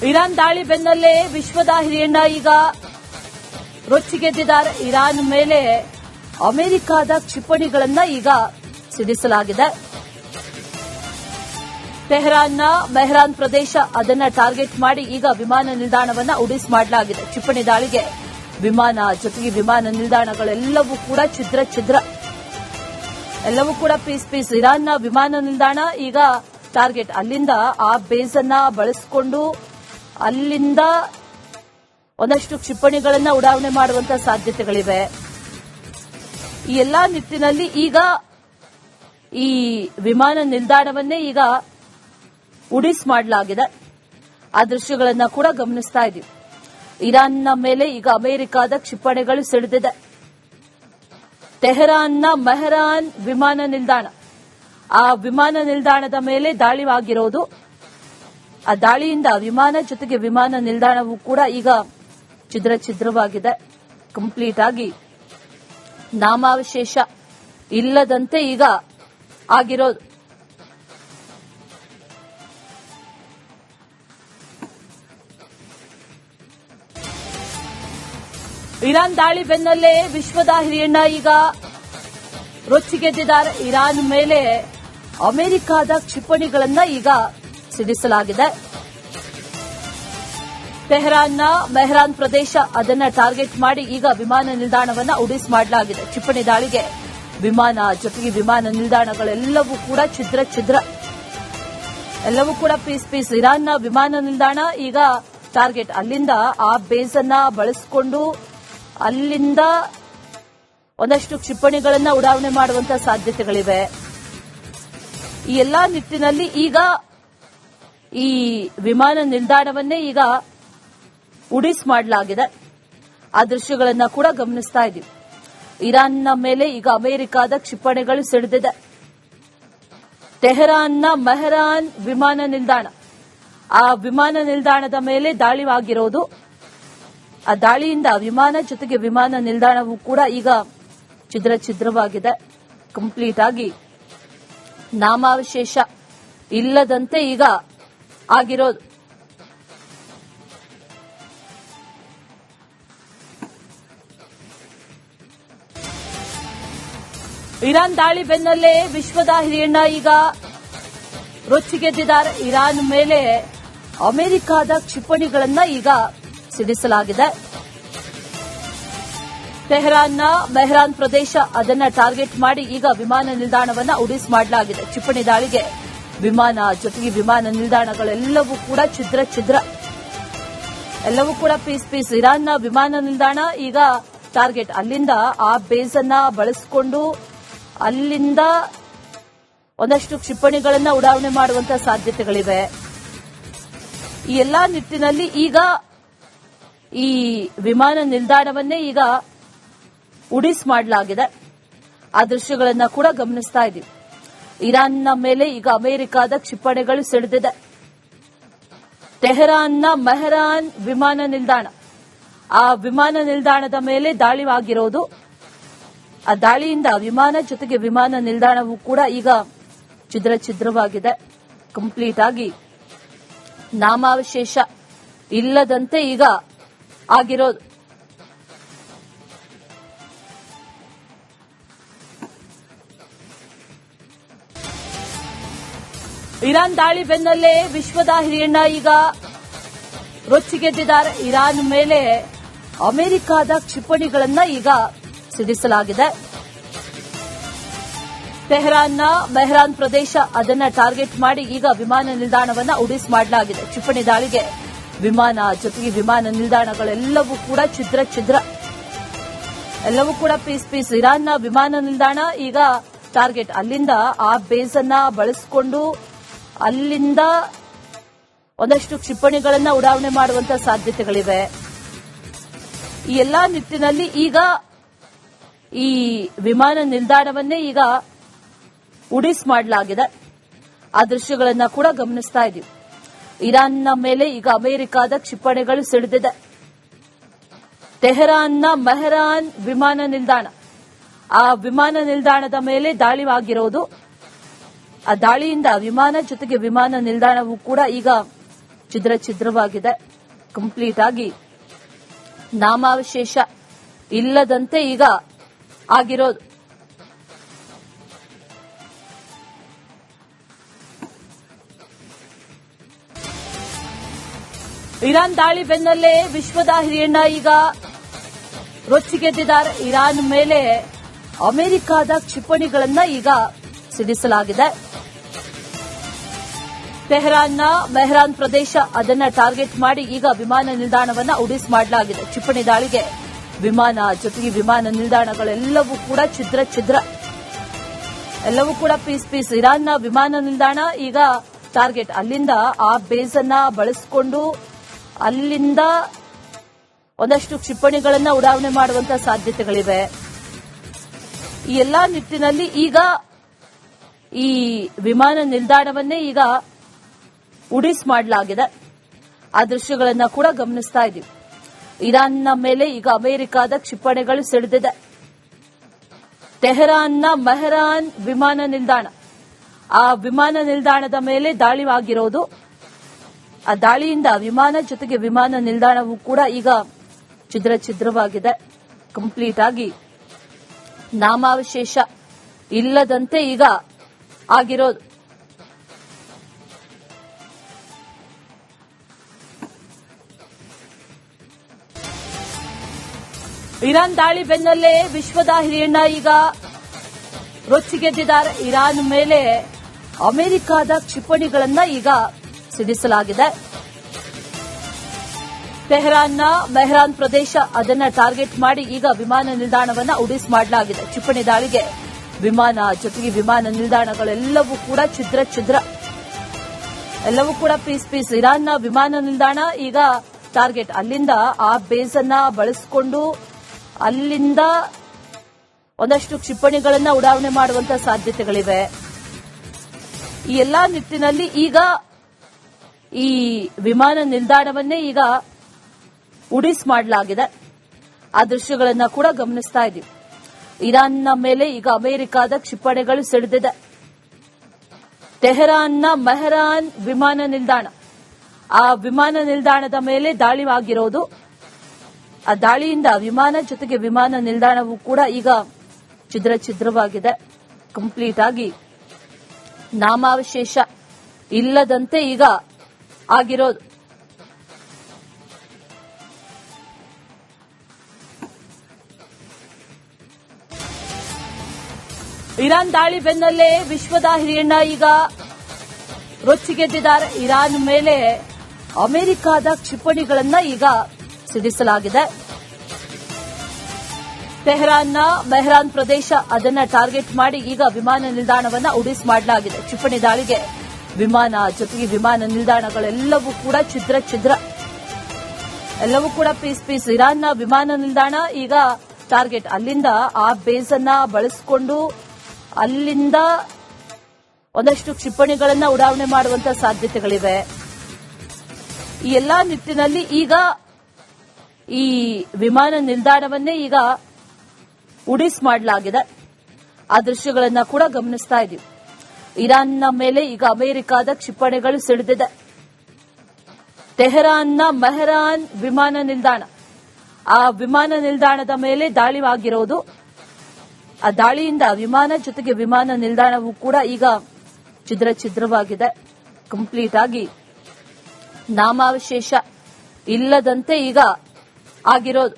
Iran ದಾಳಿ ಬೆನ್ನಲ್ಲೇ ವಿಶ್ವದ ಹಿರಿಯಣ್ಣ ಈಗ ರೊಚ್ಚಿಗೆದ್ದಿದ್ದಾರೆ. ಇರಾನ್ ಮೇಲೆ ಅಮೆರಿಕದ ಕ್ಷಿಪಣಿಗಳನ್ನ ಈಗ ಸಿಡಿಸಲಾಗಿದೆ. ತೆಹರಾನ್ನ ಮೆಹರಾನ್ ಪ್ರದೇಶ ಅದನ್ನ ಟಾರ್ಗೆಟ್ ಮಾಡಿ ಈಗ ವಿಮಾನ ನಿಲ್ದಾಣವನ್ನ ಉಡಿಸ್ ಮಾಡಲಾಗಿದೆ. ಕ್ಷಿಪಣಿ ದಾಳಿಗೆ ವಿಮಾನ ಜೊತೆಗೆ ವಿಮಾನ ನಿಲ್ದಾಣಗಳೆಲ್ಲವೂ ಕೂಡ ಛಿದ್ರ ಎಲ್ಲವೂ ಕೂಡ ಪೀಸ್. ಇರಾನ್ನ ವಿಮಾನ ನಿಲ್ದಾಣ ಈಗ ಟಾರ್ಗೆಟ್. ಅಲ್ಲಿಂದ ಆ ಬೇಸ್ ಅನ್ನ ಬಳಸಿಕೊಂಡು ಅಲ್ಲಿಂದ ಒಂದಷ್ಟು ಕ್ಷಿಪಣಿಗಳನ್ನ ಉಡಾವಣೆ ಮಾಡುವಂತಹ ಸಾಧ್ಯತೆಗಳಿವೆ. ಈ ಎಲ್ಲಾ ನಿಟ್ಟಿನಲ್ಲಿ ಈಗ ಈ ವಿಮಾನ ನಿಲ್ದಾಣವನ್ನೇ ಈಗ ಉಡಿಸ್ ಮಾಡಲಾಗಿದೆ. ಆ ದೃಶ್ಯಗಳನ್ನ ಕೂಡ ಗಮನಿಸ್ತಾ ಇದ್ದೀವಿ. ಇರಾನ್ನ ಮೇಲೆ ಈಗ ಅಮೆರಿಕದ ಕ್ಷಿಪಣಿಗಳು ಸಿಡಿದಿದೆ. ತೆಹರಾನ್ನ ಮೆಹರಾನ್ ವಿಮಾನ ನಿಲ್ದಾಣ, ಆ ವಿಮಾನ ನಿಲ್ದಾಣದ ಮೇಲೆ ದಾಳಿಯಾಗಿರೋದು. ಆ ದಾಳಿಯಿಂದ ವಿಮಾನ ಜೊತೆಗೆ ವಿಮಾನ ನಿಲ್ದಾಣವೂ ಕೂಡ ಈಗ ಛಿದ್ರವಾಗಿದೆ. ಕಂಪ್ಲೀಟ್ ಆಗಿ ನಾಮಾವಶೇಷ ಇಲ್ಲದಂತೆ ಈಗ ಆಗಿರೋದು. ಇರಾನ್ ದಾಳಿ ಬೆನ್ನಲ್ಲೇ ವಿಶ್ವದ ಹಿರಿಯಣ್ಣ ಈಗ ರೊಚ್ಚಿಗೆದ್ದಿದ್ದಾರೆ. ಇರಾನ್ ಮೇಲೆ ಅಮೆರಿಕದ ಕ್ಷಿಪಣಿಗಳನ್ನ ಈಗ ಸಿಡಿಸಲಾಗಿದೆ. ತೆಹರಾನ್ನ ಮೆಹರಾನ್ ಪ್ರದೇಶ ಅದನ್ನ ಟಾರ್ಗೆಟ್ ಮಾಡಿ ಈಗ ವಿಮಾನ ನಿಲ್ದಾಣವನ್ನ ಉಡಿಸ್ ಮಾಡಲಾಗಿದೆ. ಕ್ಷಿಪಣಿ ದಾಳಿಗೆ ವಿಮಾನ ಜೊತೆಗೆ ವಿಮಾನ ನಿಲ್ದಾಣಗಳೆಲ್ಲವೂ ಕೂಡ ಛಿದ್ರ ಎಲ್ಲವೂ ಕೂಡ ಪೀಸ್. ಇರಾನ್ನ ವಿಮಾನ ನಿಲ್ದಾಣ ಈಗ ಟಾರ್ಗೆಟ್. ಅಲ್ಲಿಂದ ಆ ಬೇಸ್ ಅನ್ನ ಬಳಸಿಕೊಂಡು ಅಲ್ಲಿಂದ ಒಂದಷ್ಟು ಕ್ಷಿಪಣಿಗಳನ್ನ ಉಡಾವಣೆ ಮಾಡುವಂತಹ ಸಾಧ್ಯತೆಗಳಿವೆ. ಈ ಎಲ್ಲಾ ನಿಟ್ಟಿನಲ್ಲಿ ಈಗ ಈ ವಿಮಾನ ನಿಲ್ದಾಣವನ್ನೇ ಈಗ ಉಡಿಸ್ ಮಾಡಲಾಗಿದೆ. ಆ ದೃಶ್ಯಗಳನ್ನ ಕೂಡ ಗಮನಿಸ್ತಾ ಇದ್ದೀವಿ. ಇರಾನ್ನ ಮೇಲೆ ಈಗ ಅಮೆರಿಕದ ಕ್ಷಿಪಣಿಗಳು ಸಿಡಿದಿದೆ. ತೆಹರಾನ್ನ ಮೆಹರಾನ್ ವಿಮಾನ ನಿಲ್ದಾಣ, ಆ ವಿಮಾನ ನಿಲ್ದಾಣದ ಮೇಲೆ ದಾಳಿಯಾಗಿರೋದು. ಆ ದಾಳಿಯಿಂದ ವಿಮಾನ ಜೊತೆಗೆ ವಿಮಾನ ನಿಲ್ದಾಣವೂ ಕೂಡ ಈಗ ಛಿದ್ರವಾಗಿದೆ. ಕಂಪ್ಲೀಟ್ ಆಗಿ ನಾಮಾವಶೇಷ ಇಲ್ಲದಂತೆ ಈಗ ಆಗಿರೋದು. ಇರಾನ್ ದಾಳಿ ಬೆನ್ನಲ್ಲೇ ವಿಶ್ವದ ಹಿರಿಯಣ್ಣ ಈಗ ರೊಚ್ಚಿಗೆದ್ದಿದ್ದಾರೆ. ಇರಾನ್ ಮೇಲೆ ಅಮೆರಿಕದ ಕ್ಷಿಪಣಿಗಳನ್ನ ಈಗ ಸಿಡಿಸಲಾಗಿದೆ. ತೆಹರಾನ್ನ ಮೆಹರಾನ್ ಪ್ರದೇಶ ಅದನ್ನ ಟಾರ್ಗೆಟ್ ಮಾಡಿ ಈಗ ವಿಮಾನ ನಿಲ್ದಾಣವನ್ನ ಉಡಿಸ್ ಮಾಡಲಾಗಿದೆ. ಕ್ಷಿಪಣಿ ದಾಳಿಗೆ ವಿಮಾನ ಜೊತೆಗೆ ವಿಮಾನ ನಿಲ್ದಾಣಗಳೆಲ್ಲವೂ ಕೂಡ ಛಿದ್ರ ಎಲ್ಲವೂ ಕೂಡ ಪೀಸ್. ಇರಾನ್ನ ವಿಮಾನ ನಿಲ್ದಾಣ ಈಗ ಟಾರ್ಗೆಟ್. ಅಲ್ಲಿಂದ ಆ ಬೇಸ್ ಅನ್ನ ಬಳಸಿಕೊಂಡು ಅಲ್ಲಿಂದ ಒಂದಷ್ಟು ಕ್ಷಿಪಣಿಗಳನ್ನ ಉಡಾವಣೆ ಮಾಡುವಂತಹ ಸಾಧ್ಯತೆಗಳಿವೆ. ಈ ಎಲ್ಲಾ ನಿಟ್ಟಿನಲ್ಲಿ ಈಗ ಈ ವಿಮಾನ ನಿಲ್ದಾಣವನ್ನೇ ಈಗ ಉಡಿಸ್ ಮಾಡಲಾಗಿದೆ. ಆ ದೃಶ್ಯಗಳನ್ನ ಕೂಡ ಗಮನಿಸ್ತಾ ಇದ್ದೀವಿ. ಇರಾನ್ನ ಮೇಲೆ ಈಗ ಅಮೆರಿಕದ ಕ್ಷಿಪಣಿಗಳು ಸಿಡಿದಿದೆ. ತೆಹರಾನ್ನ ಮೆಹರಾನ್ ವಿಮಾನ ನಿಲ್ದಾಣ, ಆ ವಿಮಾನ ನಿಲ್ದಾಣದ ಮೇಲೆ ದಾಳಿಯಾಗಿರೋದು. ಆ ದಾಳಿಯಿಂದ ವಿಮಾನ ಜೊತೆಗೆ ವಿಮಾನ ನಿಲ್ದಾಣವೂ ಕೂಡ ಈಗ ಛಿದ್ರವಾಗಿದೆ. ಕಂಪ್ಲೀಟ್ ಆಗಿ ನಾಮಾವಶೇಷ ಇಲ್ಲದಂತೆ ಈಗ ಆಗಿರೋದು. ಇರಾನ್ ದಾಳಿ ಬೆನ್ನಲ್ಲೇ ವಿಶ್ವದ ಹಿರಿಯಣ್ಣ ಈಗ ರೊಚ್ಚಿಗೆದ್ದಿದ್ದಾರೆ. ಇರಾನ್ ಮೇಲೆ ಅಮೆರಿಕದ ಕ್ಷಿಪಣಿಗಳನ್ನ ಈಗ ಸಿಡಿಸಲಾಗಿದೆ. ತೆಹರಾನ್ನ ಮೆಹರಾನ್ ಪ್ರದೇಶ ಅದನ್ನ ಟಾರ್ಗೆಟ್ ಮಾಡಿ ಈಗ ವಿಮಾನ ನಿಲ್ದಾಣವನ್ನ ಉಡಿಸ್ ಮಾಡಲಾಗಿದೆ. ಕ್ಷಿಪಣಿ ದಾಳಿಗೆ ವಿಮಾನ ಜೊತೆಗೆ ವಿಮಾನ ನಿಲ್ದಾಣಗಳೆಲ್ಲವೂ ಕೂಡ ಛಿದ್ರ ಎಲ್ಲವೂ ಕೂಡ ಪೀಸ್. ಇರಾನ್ನ ವಿಮಾನ ನಿಲ್ದಾಣ ಈಗ ಟಾರ್ಗೆಟ್. ಅಲ್ಲಿಂದ ಆ ಬೇಸ್ ಅನ್ನ ಬಳಸಿಕೊಂಡು ಅಲ್ಲಿಂದ ಒಂದಷ್ಟು ಕ್ಷಿಪಣಿಗಳನ್ನ ಉಡಾವಣೆ ಮಾಡುವಂತಹ ಸಾಧ್ಯತೆಗಳಿವೆ. ಈ ಎಲ್ಲಾ ನಿಟ್ಟಿನಲ್ಲಿ ಈಗ ಈ ವಿಮಾನ ನಿಲ್ದಾಣವನ್ನೇ ಈಗ ಉಡಿಸ್ ಮಾಡಲಾಗಿದೆ. ಆ ದೃಶ್ಯಗಳನ್ನ ಕೂಡ ಗಮನಿಸ್ತಾ ಇದ್ದೀವಿ. ಇರಾನ್ನ ಮೇಲೆ ಈಗ ಅಮೆರಿಕದ ಕ್ಷಿಪಣಿಗಳು ಸಿಡಿದಿದೆ. ತೆಹರಾನ್ನ ಮೆಹರಾನ್ ವಿಮಾನ ನಿಲ್ದಾಣ, ಆ ವಿಮಾನ ನಿಲ್ದಾಣದ ಮೇಲೆ ದಾಳಿಯಾಗಿರೋದು. ಆ ದಾಳಿಯಿಂದ ವಿಮಾನ ಜೊತೆಗೆ ವಿಮಾನ ನಿಲ್ದಾಣವೂ ಕೂಡ ಈಗ ಛಿದ್ರವಾಗಿದೆ. ಕಂಪ್ಲೀಟ್ ಆಗಿ ನಾಮಾವಶೇಷ ಇಲ್ಲದಂತೆ ಈಗ ಆಗಿರೋದು. ಇರಾನ್ ದಾಳಿ ಬೆನ್ನಲ್ಲೇ ವಿಶ್ವದ ಹಿರಿಯಣ್ಣ ಈಗ ರೊಚ್ಚಿಗೆದ್ದಿದ್ದಾರೆ. ಇರಾನ್ ಮೇಲೆ ಅಮೆರಿಕದ ಕ್ಷಿಪಣಿಗಳನ್ನ ಈಗ ಸಿಡಿಸಲಾಗಿದೆ. ತೆಹರಾನ್ನ ಮೆಹರಾನ್ ಪ್ರದೇಶ ಅದನ್ನ ಟಾರ್ಗೆಟ್ ಮಾಡಿ ಈಗ ವಿಮಾನ ನಿಲ್ದಾಣವನ್ನ ಉಡಿಸ್ ಮಾಡಲಾಗಿದೆ. ಕ್ಷಿಪಣಿ ದಾಳಿಗೆ ವಿಮಾನ ಜೊತೆಗೆ ವಿಮಾನ ನಿಲ್ದಾಣಗಳೆಲ್ಲವೂ ಕೂಡ ಛಿದ್ರ ಎಲ್ಲವೂ ಕೂಡ ಪೀಸ್. ಇರಾನ್ನ ವಿಮಾನ ನಿಲ್ದಾಣ ಈಗ ಟಾರ್ಗೆಟ್. ಅಲ್ಲಿಂದ ಆ ಬೇಸ್ ಅನ್ನ ಬಳಸಿಕೊಂಡು ಅಲ್ಲಿಂದ ಒಂದಷ್ಟು ಕ್ಷಿಪಣಿಗಳನ್ನ ಉಡಾವಣೆ ಮಾಡುವಂತಹ ಸಾಧ್ಯತೆಗಳಿವೆ. ಈ ಎಲ್ಲಾ ನಿಟ್ಟಿನಲ್ಲಿ ಈಗ ಈ ವಿಮಾನ ನಿಲ್ದಾಣವನ್ನೇ ಈಗ ಉಡಿಸ್ ಮಾಡಲಾಗಿದೆ. ಆ ದೃಶ್ಯಗಳನ್ನ ಕೂಡ ಗಮನಿಸ್ತಾ ಇದ್ದೀವಿ. ಇರಾನ್ನ ಮೇಲೆ ಈಗ ಅಮೆರಿಕದ ಕ್ಷಿಪಣಿಗಳು ಸಿಡಿದಿದೆ. ತೆಹರಾನ್ನ ಮೆಹರಾನ್ ವಿಮಾನ ನಿಲ್ದಾಣ, ಆ ವಿಮಾನ ನಿಲ್ದಾಣದ ಮೇಲೆ ದಾಳಿ ಆಗಿರೋದು. ಆ ದಾಳಿಯಿಂದ ವಿಮಾನ ಜೊತೆಗೆ ವಿಮಾನ ನಿಲ್ದಾಣವೂ ಕೂಡ ಈಗ ಛಿದ್ರವಾಗಿದೆ. ಕಂಪ್ಲೀಟ್ ಆಗಿ ನಾಮಾವಶೇಷ ಇಲ್ಲದಂತೆ ಈಗ ಆಗಿರೋದು. ಇರಾನ್ ದಾಳಿ ಬೆನ್ನಲ್ಲೇ ವಿಶ್ವದ ಹಿರಿಯಣ್ಣ ಈಗ ರೊಚ್ಚಿಗೆದ್ದಿದ್ದಾರೆ. ಇರಾನ್ ಮೇಲೆ ಅಮೆರಿಕದ ಕ್ಷಿಪಣಿಗಳನ್ನ ಈಗ ಸಿಡಿಸಲಾಗಿದೆ. ತೆಹರಾನ್ನ ಮೆಹರಾನ್ ಪ್ರದೇಶ ಅದನ್ನ ಟಾರ್ಗೆಟ್ ಮಾಡಿ ಈಗ ವಿಮಾನ ನಿಲ್ದಾಣವನ್ನ ಉಡಿಸ್ ಮಾಡಲಾಗಿದೆ. ಕ್ಷಿಪಣಿ ದಾಳಿಗೆ ವಿಮಾನ ಜೊತೆಗೆ ವಿಮಾನ ನಿಲ್ದಾಣಗಳೆಲ್ಲವೂ ಕೂಡ ಛಿದ್ರ ಎಲ್ಲವೂ ಕೂಡ ಪೀಸ್. ಇರಾನ್ನ ವಿಮಾನ ನಿಲ್ದಾಣ ಈಗ ಟಾರ್ಗೆಟ್. ಅಲ್ಲಿಂದ ಆ ಬೇಸ್ ಅನ್ನ ಬಳಸಿಕೊಂಡು ಅಲ್ಲಿಂದ ಒಂದಷ್ಟು ಕ್ಷಿಪಣಿಗಳನ್ನ ಉಡಾವಣೆ ಮಾಡುವಂತಹ ಸಾಧ್ಯತೆಗಳಿವೆ. ಈ ಎಲ್ಲಾ ನಿಟ್ಟಿನಲ್ಲಿ ಈಗ ಈ ವಿಮಾನ ನಿಲ್ದಾಣವನ್ನೇ ಈಗ ಉಡಿಸ್ ಮಾಡಲಾಗಿದೆ. ಆ ದೃಶ್ಯಗಳನ್ನ ಕೂಡ ಗಮನಿಸ್ತಾ ಇದ್ದೀವಿ. ಇರಾನ್ನ ಮೇಲೆ ಈಗ ಅಮೆರಿಕದ ಕ್ಷಿಪಣಿಗಳು ಸಿಡಿದಿದೆ. ತೆಹರಾನ್ನ ಮೆಹರಾನ್ ವಿಮಾನ ನಿಲ್ದಾಣ, ಆ ವಿಮಾನ ನಿಲ್ದಾಣದ ಮೇಲೆ ದಾಳಿ ಆಗಿರೋದು. ಆ ದಾಳಿಯಿಂದ ವಿಮಾನ ಜೊತೆಗೆ ವಿಮಾನ ನಿಲ್ದಾಣವೂ ಕೂಡ ಈಗ ಛಿದ್ರವಾಗಿದೆ. ಕಂಪ್ಲೀಟ್ ಆಗಿ ನಾಮಾವಶೇಷ ಇಲ್ಲದಂತೆ ಈಗ ಆಗಿರೋದು. ಇರಾನ್ ದಾಳಿ ಬೆನ್ನಲ್ಲೇ ವಿಶ್ವದ ಹಿರಿಯಣ್ಣ ಈಗ ರೊಚ್ಚಿಗೆದ್ದಿದ್ದಾರೆ. ಇರಾನ್ ಮೇಲೆ ಅಮೆರಿಕದ ಕ್ಷಿಪಣಿಗಳನ್ನ ಈಗ ಸಿಡಿಸಲಾಗಿದೆ. ತೆಹರಾನ್ನ ಮೆಹರಾನ್ ಪ್ರದೇಶ ಅದನ್ನ ಟಾರ್ಗೆಟ್ ಮಾಡಿ ಈಗ ವಿಮಾನ ನಿಲ್ದಾಣವನ್ನ ಉಡಿಸ್ ಮಾಡಲಾಗಿದೆ. ಕ್ಷಿಪಣಿ ದಾಳಿಗೆ ವಿಮಾನ ಜೊತೆಗೆ ವಿಮಾನ ನಿಲ್ದಾಣಗಳೆಲ್ಲವೂ ಕೂಡ ಛಿದ್ರ ಎಲ್ಲವೂ ಕೂಡ ಪೀಸ್. ಇರಾನ್ನ ವಿಮಾನ ನಿಲ್ದಾಣ ಈಗ ಟಾರ್ಗೆಟ್. ಅಲ್ಲಿಂದ ಆ ಬೇಸ್ ಅನ್ನ ಬಳಸಿಕೊಂಡು ಅಲ್ಲಿಂದ ಒಂದಷ್ಟು ಕ್ಷಿಪಣಿಗಳನ್ನ ಉಡಾವಣೆ ಮಾಡುವಂತಹ ಸಾಧ್ಯತೆಗಳಿವೆ. ಈ ಎಲ್ಲಾ ನಿಟ್ಟಿನಲ್ಲಿ ಈಗ ಈ ವಿಮಾನ ನಿಲ್ದಾಣವನ್ನೇ ಈಗ ಉಡಿಸ್ ಮಾಡಲಾಗಿದೆ. ಆ ದೃಶ್ಯಗಳನ್ನ ಕೂಡ ಗಮನಿಸ್ತಾ ಇದ್ದೀವಿ. ಇರಾನ್ನ ಮೇಲೆ ಈಗ ಅಮೆರಿಕದ ಕ್ಷಿಪಣಿಗಳು ಸಿಡಿದಿದೆ. ತೆಹರಾನ್ನ ಮೆಹರಾನ್ ವಿಮಾನ ನಿಲ್ದಾಣ, ಆ ವಿಮಾನ ನಿಲ್ದಾಣದ ಮೇಲೆ ದಾಳಿ ಆಗಿರೋದು. ಆ ದಾಳಿಯಿಂದ ವಿಮಾನ ಜೊತೆಗೆ ವಿಮಾನ ನಿಲ್ದಾಣವೂ ಕೂಡ ಈಗ ಛಿದ್ರವಾಗಿದೆ. ಕಂಪ್ಲೀಟ್ ಆಗಿ ನಾಮಾವಶೇಷ ಇಲ್ಲದಂತೆ ಈಗ ಆಗಿರೋದು.